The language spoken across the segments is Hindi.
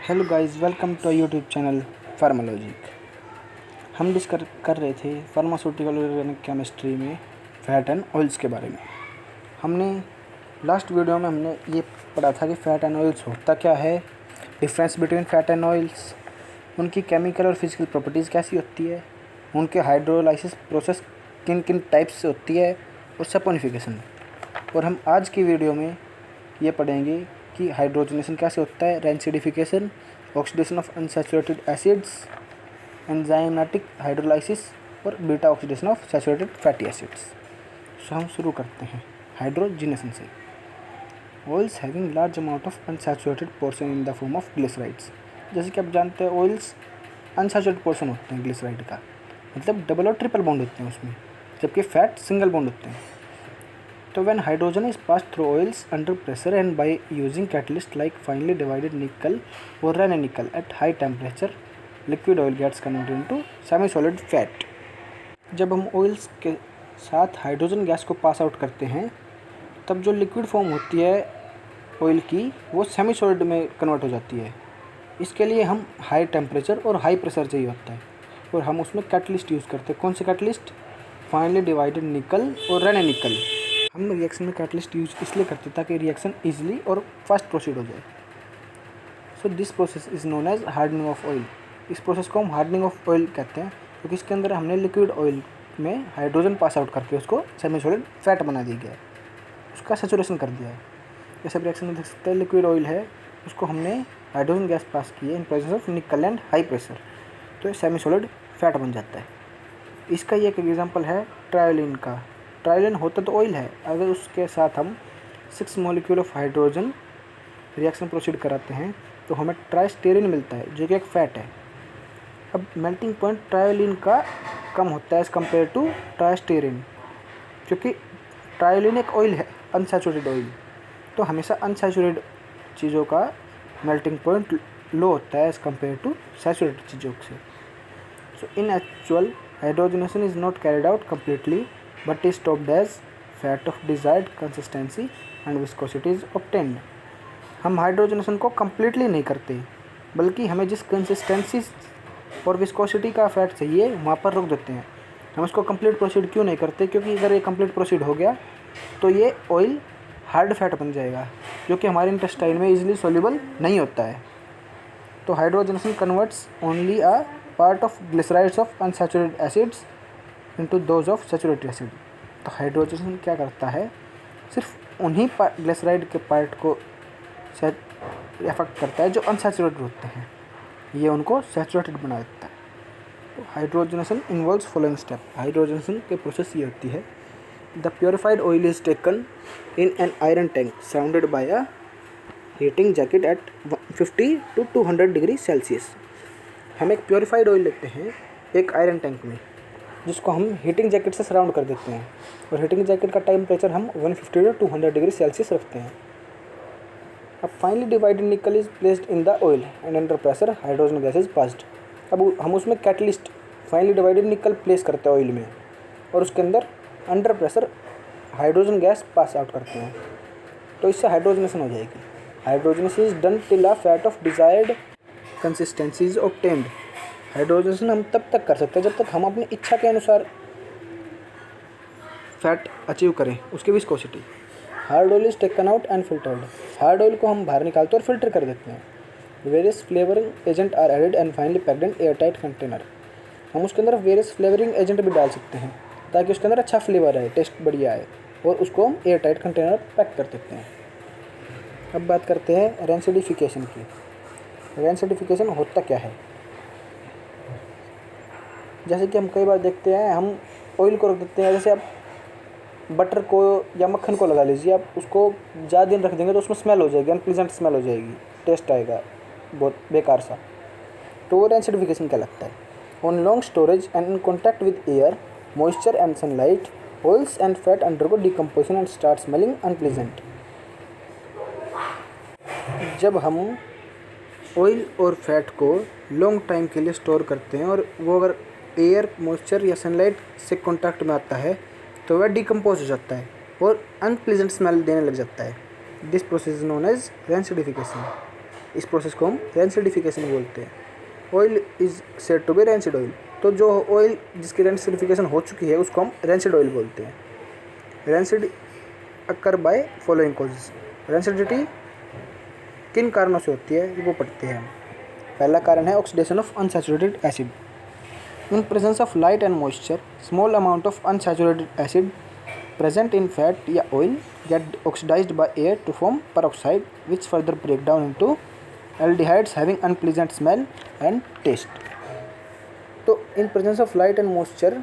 Hello guys, welcome to YouTube channel Pharmalogic. हम डिस्कस कर रहे थे फार्मास्यूटिकल ऑर्गेनिक केमिस्ट्री में फ़ैट एंड ऑयल्स के बारे में। हमने लास्ट वीडियो में हमने ये पढ़ा था कि फ़ैट एंड ऑयल्स होता क्या है, difference between fat and oils, उनकी केमिकल और फिजिकल प्रॉपर्टीज़ कैसी होती है, उनके हाइड्रोलाइसिस प्रोसेस किन किन टाइप्स से होती है और सपोनिफिकेशन। और हम आज की वीडियो में ये पढ़ेंगे कि हाइड्रोजनेशन कैसे होता है, rancidification, oxidation of unsaturated acids, enzymatic hydrolysis और beta oxidation of saturated fatty acids. So हम शुरू करते हैं हाइड्रोजनेशन से। Oils having large amount of unsaturated portion in the form of glycerides. जैसे कि आप जानते हैं ऑयल्स अनसैचुरेटेड पोर्शन होते हैं ग्लिसराइड का, मतलब डबल और ट्रिपल बॉन्ड होते हैं उसमें, जबकि फैट सिंगल बॉन्ड होते हैं। तो when hydrogen is passed through oils under pressure and by using catalyst like finely divided nickel or ranitidine at high temperature, liquid oil gets converted into semi-solid fat। जब हम ऑयल्स के साथ हाइड्रोजन गैस को पास आउट करते हैं तब जो लिक्विड फॉर्म होती है ऑयल की वो सेमी सॉलिड में कन्वर्ट हो जाती है। इसके लिए हम हाई टेम्परेचर और हाई प्रेशर चाहिए होता है और हम उसमें कैटलिस्ट यूज़ करते हैं। कौन से कैटलिस्ट? फाइनली डिवाइडेड निकल और रेनिकल। हम रिएक्शन में कैटलिस्ट यूज इसलिए करते हैं ताकि रिएक्शन इजीली और फास्ट प्रोसीड हो जाए। So this process is known as hardening of oil. इस प्रोसेस को हम हार्डनिंग ऑफ ऑयल कहते हैं क्योंकि इसके अंदर हमने लिक्विड ऑयल में हाइड्रोजन पास आउट करके उसको सेमी सॉलिड फैट बना दिया गया है, उसका सैचुरेशन कर दिया है। जैसे रिएक्शन में देख सकते हैं लिक्विड ऑयल है, उसको हमने हाइड्रोजन गैस पास की है इन प्रेजेंस ऑफ निकल एंड हाई प्रेशर, तो ये सेमी सॉलिड फैट बन जाता है। इसका ये एक एग्जाम्पल है ट्रायोलिन का। ट्रायोलिन होता तो ऑयल है, अगर उसके साथ हम 6 molecule of hydrogen reaction proceed कराते हैं तो हमें ट्राइस्टेरिन मिलता है जो कि एक फ़ैट है। अब मेल्टिंग पॉइंट ट्रायोलिन का कम होता है एज़ कम्पेयर टू ट्राइस्टेरिन, क्योंकि ट्रायोलिन एक ऑयल है, अनसैचुरेटेड ऑयल, तो हमेशा अनसैचुरेटेड चीज़ों का मेल्टिंग पॉइंट लो होता है एज़ कम्पेयर टू सैचुरेटेड चीज़ों से। So in actual hydrogenation is not carried out completely but is stopped as fat of desired consistency and viscosity is obtained। हम हाइड्रोजनेशन को कम्प्लीटली नहीं करते, बल्कि हमें जिस कंसिस्टेंसी और विस्कोसिटी का फैट चाहिए वहाँ पर रोक देते हैं। हम उसको कंप्लीट प्रोसीड क्यों नहीं करते? क्योंकि अगर ये कंप्लीट प्रोसीड हो गया तो ये ऑयल हार्ड फैट बन जाएगा जो कि हमारे इंटेस्टाइन में इजीली सोल्यूबल नहीं होता है। तो hydrogenation converts only a part of glycerides of unsaturated acids into those of saturated acid. तो हाइड्रोजनेशन क्या करता है? सिर्फ उन्हीं ग्लिसराइड के पार्ट को अफेक्ट करता है जो अनसैचुरेटेड होते हैं, ये उनको सैचुरेटेड बना देता है। तो hydrogenation involves following step. Hydrogenation के प्रोसेस ये होती है। The purified oil is taken in an iron tank surrounded by a heating jacket at 50 to 200 degree Celsius. हम एक प्योरीफाइड ऑयल लेते हैं एक आयरन टैंक में, जिसको हम हीटिंग जैकेट से सराउंड कर देते हैं, और हीटिंग जैकेट का टेम्परेचर हम 150 to 200 डिग्री सेल्सियस रखते हैं। अब फाइनली डिवाइडेड निकल is placed in the oil and under pressure hydrogen gas is passed. अब हम उसमें कैटलिस्ट फाइनली डिवाइडेड निकल प्लेस करते हैं ऑयल में, और उसके अंदर under pressure hydrogen gas pass out करते हैं, तो इससे हाइड्रोजनेशन हो जाएगी। Hydrogenation is done till a fat of desired consistency is obtained. Hydrogenation हम तब तक कर सकते हैं जब तक हम अपनी इच्छा के अनुसार फैट अचीव करें, उसकी viscosity. Hard oil is taken out and filtered. Hard oil को हम बाहर निकालते हैं और फिल्टर कर देते हैं। Various flavouring agent are added and finally packed in air tight container. हम उसके अंदर वेरियस फ्लेवरिंग एजेंट भी डाल सकते हैं ताकि उसके अंदर अच्छा फ्लेवर आए, टेस्ट बढ़िया आए, और उसको हम एयर टाइट कंटेनर पैक कर देते हैं। अब बात करते हैं रेंसिडिफिकेशन की। रेंसिडिफिकेशन होता क्या है? जैसे कि हम कई बार देखते हैं, हम ऑयल को रख देते हैं, जैसे आप बटर को या मक्खन को लगा लीजिए, आप उसको ज़्यादा दिन रख देंगे तो उसमें स्मेल हो जाएगी, अनप्लीजेंट स्मेल हो जाएगी, टेस्ट आएगा बहुत बेकार सा। तो वो रेंसिडिफिकेशन क्या लगता है? On long storage and in contact with air, moisture and sunlight, oils and fat undergo decomposition and start smelling unpleasant. जब हम ऑयल और फैट को लॉन्ग टाइम के लिए स्टोर करते हैं और वो अगर एयर, मॉइस्चर या सनलाइट से कांटेक्ट में आता है तो वह डिकम्पोज हो जाता है और अनप्लीजेंट स्मेल देने लग जाता है। This process is known as rancidification. इस प्रोसेस को हम रेंसिडिफिकेशन बोलते हैं। Oil is said to be rancid oil, तो जो ऑयल जिसकी रेंसिडिफिकेशन हो चुकी है उसको हम रेंसिड ऑयल बोलते हैं। Rancid occur by following causes, rancidity किन कारणों से होती है वो पढ़ते हैं हम। पहला कारण है oxidation of unsaturated acid. In presence of light and moisture small amount of unsaturated acid present in fat या oil get oxidized by air to form peroxide which further break down into aldehydes having unpleasant smell and taste। तो in presence of light and moisture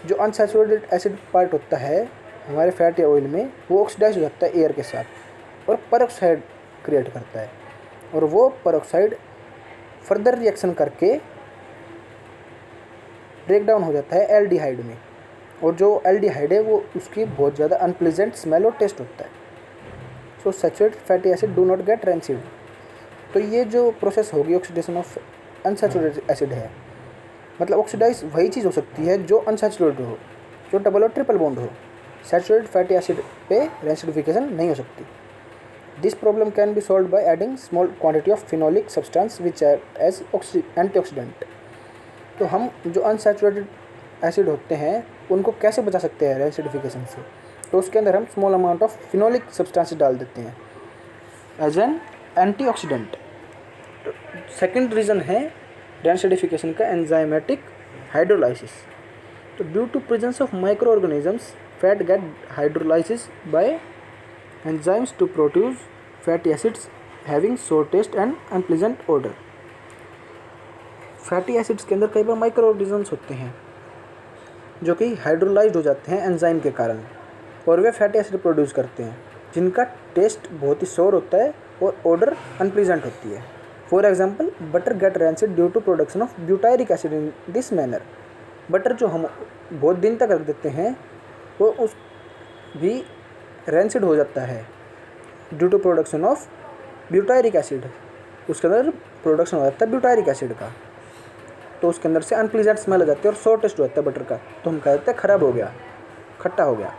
जो unsaturated acid पार्ट होता है हमारे फैट या ऑयल में वो ऑक्सीडाइज हो जाता है एयर के साथ और पेरोक्साइड क्रिएट करता है, और वो पेरोक्साइड फर्दर रिएक्शन करके ब्रेक डाउन हो जाता है एल्डिहाइड में, और जो एल्डिहाइड है वो उसकी बहुत ज़्यादा अनप्लीजेंट स्मेल और टेस्ट होता है। सो saturated fatty acid do not gate rancid. तो ये जो प्रोसेस होगी ऑक्सीडेशन ऑफ अनसैचुरेटेड एसिड है, मतलब ऑक्सीडाइज वही चीज़ हो सकती है जो अनसैचुरेटेड हो, जो डबल और ट्रिपल बॉन्ड हो। सैचुरेटेड फैटी एसिड पे रेंसिडिफिकेशन नहीं हो सकती। This problem can be solve by adding small quantity of phenolic substance which act as antioxidant. तो हम जो अनसैचुरेटेड एसिड होते हैं उनको कैसे बचा सकते हैं रेंसिडिफिकेशन से, तो उसके अंदर हम small amount of phenolic substance डाल देते हैं as an antioxidant. Second reason है रेंसिडिफिकेशन का एंजाइमेटिक हाइड्रोलाइसिस। तो due to presence of micro organisms fat get hydrolysis by enzymes to produce fatty acids having sour taste and unpleasant odour. Fatty acids के अंदर कई बार माइक्रो ऑर्गेनिजम्स होते हैं जो कि हाइड्रोलाइज्ड हो जाते हैं एंजाइम के कारण, और वे फैटी एसिड प्रोड्यूस करते हैं जिनका टेस्ट बहुत ही सोर होता है और ऑडर अनप्लीजेंट होती है। For example butter get rancid due to production of butyric acid in this manner. Butter जो हम बहुत दिन तक रख देते हैं वो उस भी रेंसिड हो जाता है due to production of butyric acid. उसके अंदर प्रोडक्शन हो जाता है ब्यूटायरिक एसिड का, तो उसके अंदर से अनप्लीजेंट स्मेल आ जाती है और सोर टेस्ट हो जाता है बटर का, तो हम कह देते हैं ख़राब हो गया, खट्टा हो गया।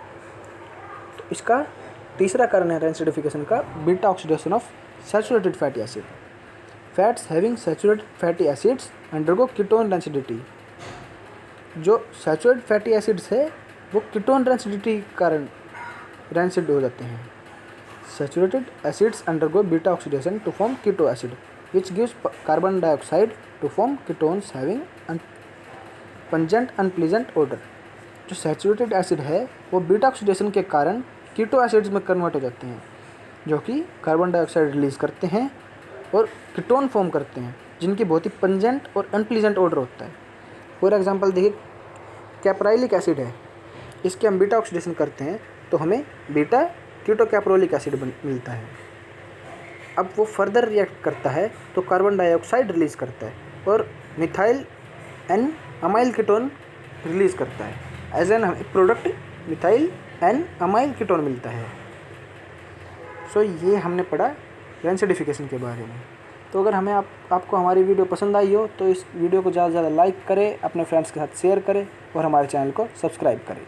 तो इसका तीसरा कारण है रेंसिडिफिकेशन का beta oxidation of saturated fatty acid. Fats having saturated fatty acids undergo ketone rancidity. जो सैचुरेटेड फैटी एसिड्स है वो कीटोन रेंसिडिटी के कारण रेंसिड हो जाते हैं। Saturated acids undergo beta oxidation to form keto acid which gives carbon dioxide to form ketones having pungent unpleasant odor। जो सैचुरेटेड एसिड है वो बीटा ऑक्सीडेशन के कारण कीटो एसिड्स में कन्वर्ट हो जाते हैं जो कि कार्बन डाइऑक्साइड रिलीज़ करते हैं और कीटोन फॉर्म करते हैं जिनकी बहुत ही पंजेंट और अनप्लीजेंट ऑडर होता है। फॉर एग्जांपल देखिए कैप्राइलिक एसिड है, इसके हम बीटा ऑक्सीडेशन करते हैं तो हमें बीटा कीटो कैप्रोलिक एसिड मिलता है। अब वो फर्दर रिएक्ट करता है तो कार्बन डाइऑक्साइड रिलीज़ करता है और methyl n amyl ketone release करता है। As an product methyl n amyl ketone मिलता है। सो ये हमने पढ़ा रेंसिडिफिकेशन के बारे में। तो अगर हमें आपको हमारी वीडियो पसंद आई हो तो इस वीडियो को ज़्यादा से ज़्यादा लाइक करें, अपने फ्रेंड्स के साथ शेयर करें और हमारे चैनल को सब्सक्राइब करें।